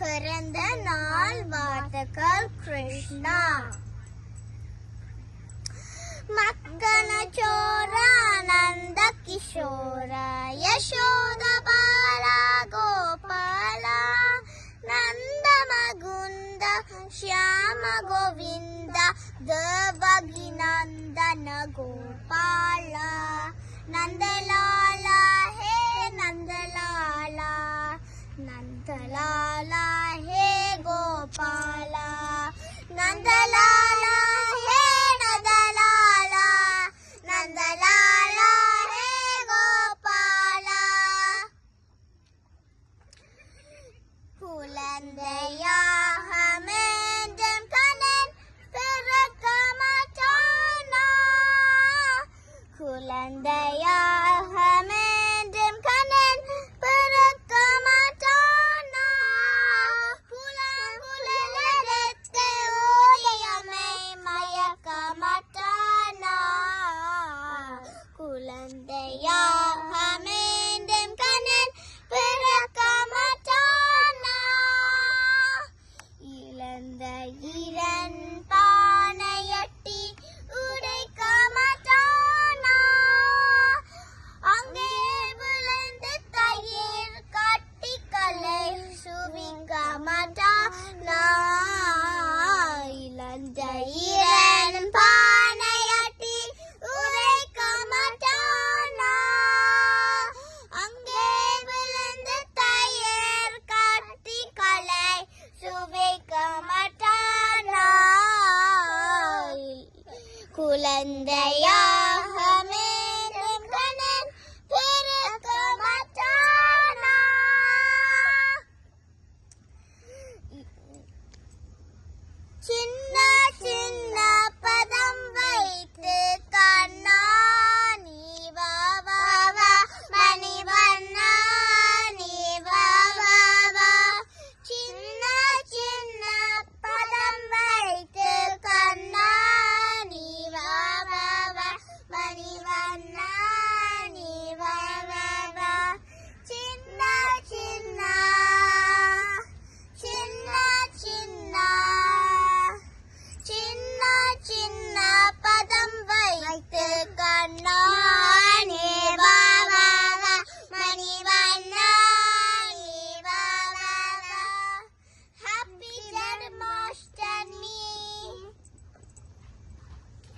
பிறந்த நாள் வாழ்த்துக்கள் கிருஷ்ணா. மக்கன சோர நந்த கிஷோர யசோத பால கோபால நந்த மகுந்த ಶ್ಯಾಮ ಗೋವಿಂದ ದೇವಗಿ ನಂದನ ಗೋಪಾಲ ನಂದಲಾಲ ಹೇ ನಂದಲಾಲ ನಂದಲಾಲ ಹೇ ಗೋಪಾಲ ನಂದಲಾಲ ಹೇ ನಂದಲಾಲ ನಂದಲಾಲ ಹೇ ಗೋಪಾಲ. குழந்தையா குழந்தையாக மீண்டும் கண்ணன் பிறக்க மாட்டானா புலம்புலத்தை ஓடியமை மயக்க மாட்டானா குழந்தையாக மீண்டும் கண்ணன் பிறக்க மாட்டானா இழந்த இரண் பானையட்டி உடைக்க மாட்டானா அங்கே விழுந்து தயிர் கட்டிக்கலை சுவிக்க மாட்டானா இழந்த இரண் பானையட்டி உடைக்க மாட்டானா அங்கே விழுந்து தயிர் கட்டிக்கலை சுவிக்க மாட்டானா குழந்தையாக மீண்டும் கண்ணன் பிறக்க மாட்டானா. சின்ன சின்ன பதம் வைத்து கண்ணா நீ வா வா வா மணிவண்ணா நீ வா வா வா சின்ன சின்ன பதம் வைத்து கண்ணா நீ வா வா வா மணிவண்ணா நீ வா வா வா சின்ன சின்ன சின்ன சின்ன சின்ன சின்ன பதம் வைத்து கண்ணா